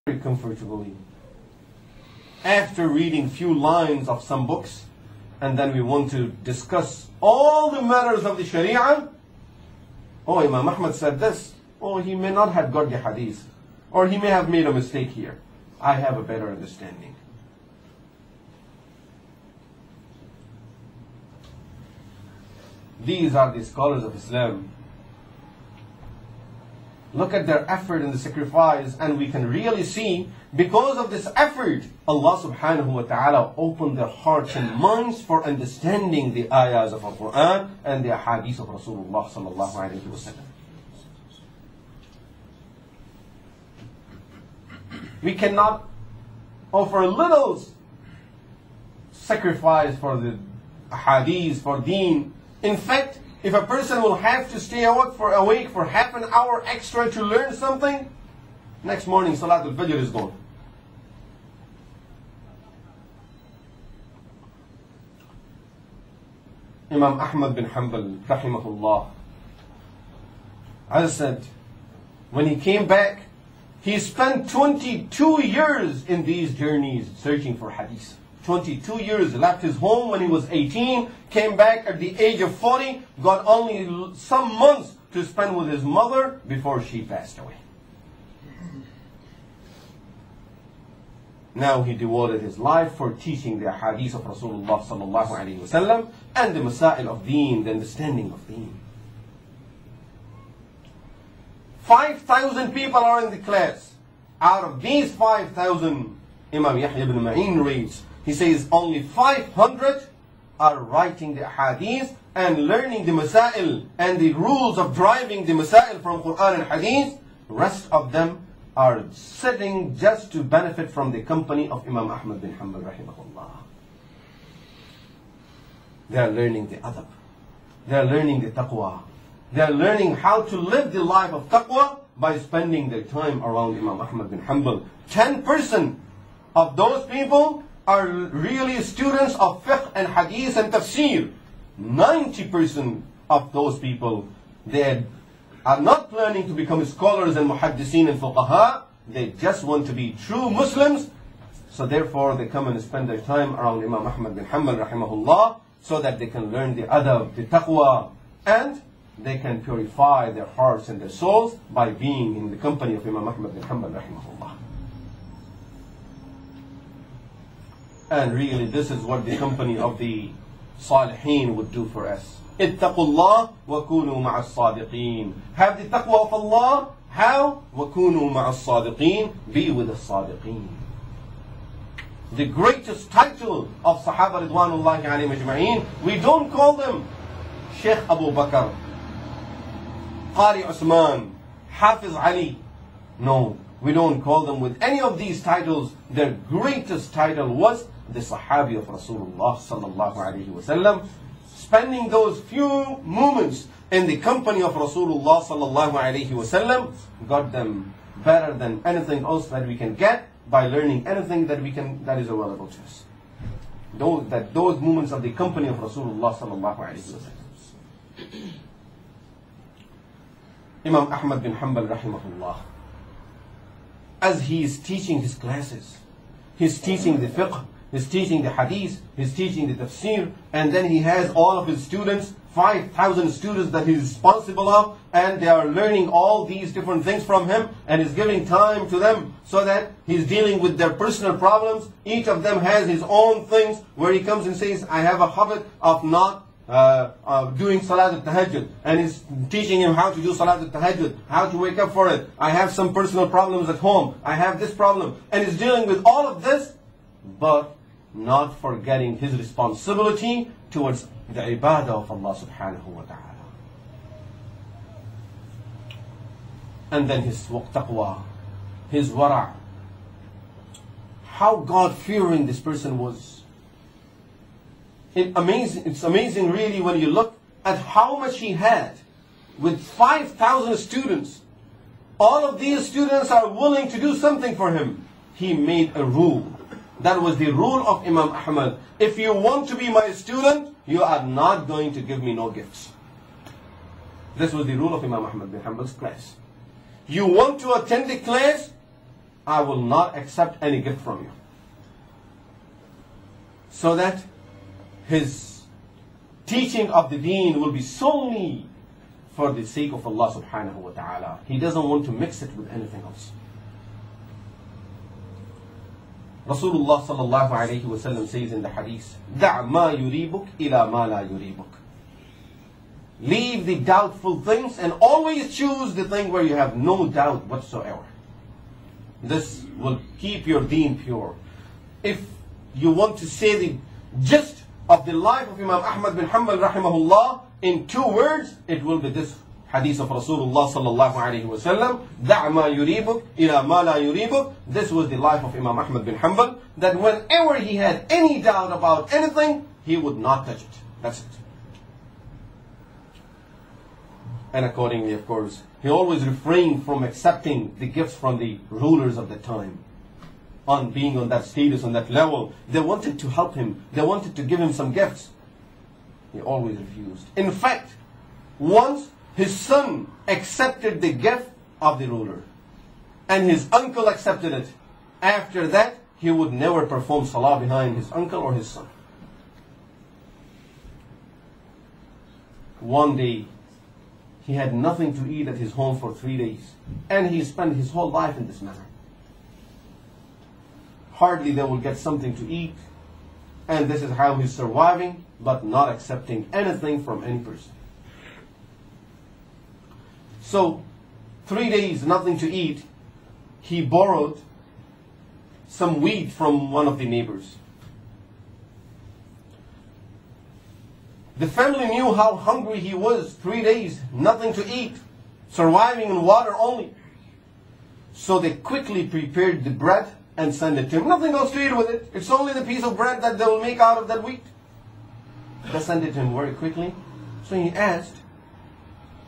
very comfortably. After reading few lines of some books, and then we want to discuss all the matters of the Sharia. Oh, Imam Ahmad said this. Oh, he may not have got the hadith. Or he may have made a mistake here. I have a better understanding. These are the scholars of Islam. Look at their effort and the sacrifice, and we can really see, because of this effort, Allah subhanahu wa ta'ala opened their hearts and minds for understanding the ayahs of Al-Quran and the hadith of Rasulullah sallallahu alayhi wa sallam. We cannot offer a little sacrifice for the hadith, for deen. In fact, if a person will have to stay awake for half an hour extra to learn something, next morning Salatul Fajr is gone. Imam Ahmad bin Hanbal, Rahimahullah, as I said, when he came back, he spent 22 years in these journeys searching for hadith. 22 years, left his home when he was 18, came back at the age of 40, got only some months to spend with his mother before she passed away. Now he devoted his life for teaching the hadith of Rasulullah sallallahu alaihi wasallam and the masail of deen, the understanding of deen. 5,000 people are in the class. Out of these 5,000, Imam Yahya ibn Ma'in reads, he says only 500 are writing the hadith and learning the masail and the rules of driving the masail from Quran and hadith. The rest of them are sitting just to benefit from the company of Imam Ahmad bin Hanbal rahimahullah. They are learning the adab. They are learning the taqwa. They are learning how to live the life of taqwa by spending their time around Imam Ahmad bin Hanbal. 10% of those people are really students of fiqh and hadith and tafsir. 90% of those people, they are not planning to become scholars and muhaddiseen and fuqaha. They just want to be true Muslims. So therefore they come and spend their time around Imam Ahmad bin Hanbal rahimahullah, so that they can learn the adab, the taqwa, and they can purify their hearts and their souls by being in the company of Imam Ahmad bin Hanbal rahimahullah. And really, this is what the company of the Salihin would do for us. Ittaqullah wa kunu ma'as sadiqeen. Have the taqwa of Allah. How? Wa kunu ma'as sadiqeen. Be with the sadiqeen. The greatest title of Sahaba Ridwanullahi alayhim ajma'een, we don't call them Sheikh Abu Bakr, Qari Usman, Hafiz Ali. No, we don't call them with any of these titles. Their greatest title was the Sahabi of Rasulullah sallallahu alaihi wasallam, spending those few moments in the company of Rasulullah sallallahu alaihi wasallam got them better than anything else that we can get by learning anything that that is available to us. Those moments of the company of Rasulullah sallallahu alaihi wasallam. Imam Ahmad bin Hanbal rahimahullah, as he is teaching his classes, he's teaching the fiqh, he's teaching the hadith, he's teaching the tafsir, and then he has all of his students, 5,000 students that he's responsible of, and they are learning all these different things from him, and he's giving time to them so that he's dealing with their personal problems. Each of them has his own things where he comes and says, I have a habit of not doing Salat al-Tahajjud, and he's teaching him how to do Salat al-Tahajjud, how to wake up for it. I have some personal problems at home, I have this problem, and he's dealing with all of this, but not forgetting his responsibility towards the ibadah of Allah subhanahu wa ta'ala. And then his taqwa, his wara', how God-fearing this person was. It's amazing really when you look at how much he had with 5,000 students. All of these students are willing to do something for him. He made a rule. That was the rule of Imam Ahmad. If you want to be my student, you are not going to give me no gifts. This was the rule of Imam Ahmad bin Hanbal's class. You want to attend the class? I will not accept any gift from you. So that his teaching of the deen will be solely for the sake of Allah subhanahu wa ta'ala. He doesn't want to mix it with anything else. Rasulullah sallallahu alayhi wa sallam says in the hadith, دَعْ مَا يُرِيبُكْ إِلَى مَا لَا يُرِيبُكْ. Leave the doubtful things and always choose the thing where you have no doubt whatsoever. This will keep your deen pure. If you want to say the gist of the life of Imam Ahmad bin Hanbal rahimahullah in 2 words, it will be this hadith of Rasulullah sallallahu alayhi wa sallam, دَعْ مَا يُرِيبُكْ إِلَى مَا لَا يُرِيبُكْ. This was the life of Imam Ahmad bin Hanbal, that whenever he had any doubt about anything, he would not touch it. That's it. And accordingly, of course, he always refrained from accepting the gifts from the rulers of the time. On being on that status, on that level, they wanted to help him. They wanted to give him some gifts. He always refused. In fact, once his son accepted the gift of the ruler, and his uncle accepted it. After that, he would never perform salah behind his uncle or his son. One day, he had nothing to eat at his home for 3 days, and he spent his whole life in this manner. Hardly they will get something to eat, and this is how he's surviving, but not accepting anything from any person. So, 3 days, nothing to eat, he borrowed some wheat from one of the neighbors. The family knew how hungry he was. 3 days, nothing to eat, surviving on water only. So they quickly prepared the bread and sent it to him. Nothing else to eat with it. It's only the piece of bread that they will make out of that wheat. They sent it to him very quickly. So he asked,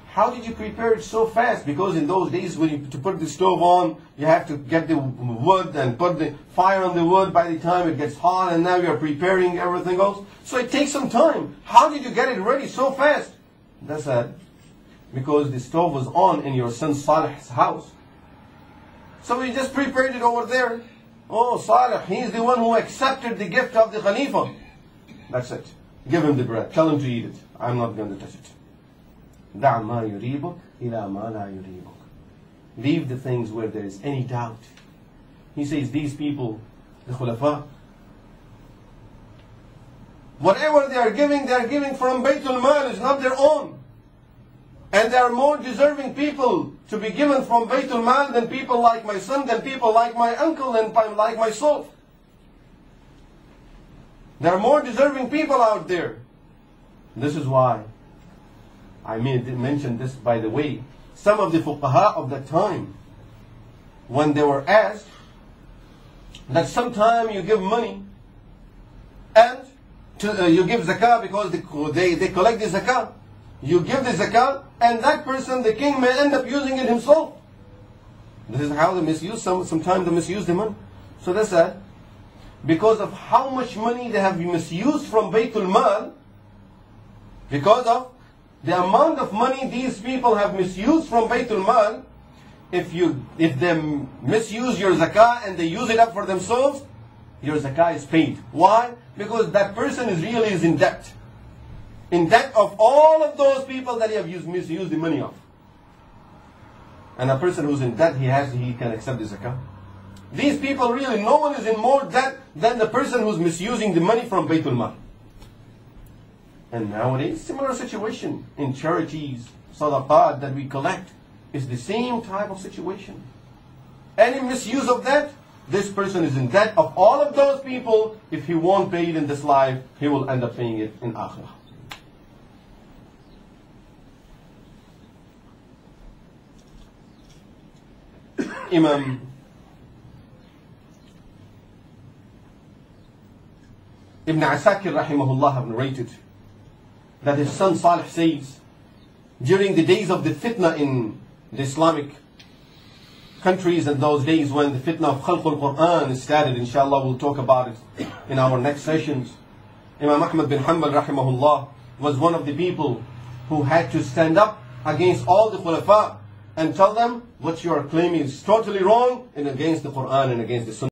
how did you prepare it so fast? Because in those days, to put the stove on, you have to get the wood and put the fire on the wood. By the time it gets hot, and now you're preparing everything else. So it takes some time. How did you get it ready so fast? They said, because the stove was on in your son Salih's house. So we just prepared it over there. Oh, Salih, he's the one who accepted the gift of the Khalifa. That's it. Give him the bread. Tell him to eat it. I'm not going to touch it. دَعْ مَا يُرِيبُكْ إِلَى مَا لَا يُرِيبُكْ. Leave the things where there is any doubt. He says, these people, the Khulafa, whatever they are giving from Baytul Mal. It's not their own. And there are more deserving people to be given from Baytul Mal than people like my son, than people like my uncle, and like myself. There are more deserving people out there. This is why I mentioned this, by the way. Some of the fuqaha of that time, when they were asked that sometime you give money and you give zakah, because they collect the zakah. You give the zakah, and that person, the king, may end up using it himself. This is how they misuse. Sometimes they misuse the money. So they said, because of how much money they have misused from Baytul Mal, because of the amount of money these people have misused from Baytul Mal, if they misuse your zakah and they use it up for themselves, your zakah is paid. Why? Because that person is in debt. In debt of all of those people that he have misused the money of. And a person who's in debt, he can accept the zakah. These people really, no one is in more debt than the person who's misusing the money from Baytul Mal. And nowadays, similar situation in charities, sadaqat that we collect, is the same type of situation. Any misuse of that, this person is in debt of all of those people. If he won't pay it in this life, he will end up paying it in akhirah. Imam Ibn Asakir rahimahullah have narrated that his son Salih says, during the days of the fitna in the Islamic countries, in those days when the fitna of Khalqul Quran started, inshallah we'll talk about it in our next sessions. Imam Ahmad bin Hanbal rahimahullah was one of the people who had to stand up against all the khulafa and tell them what you are claiming is totally wrong and against the Quran and against the Sunnah.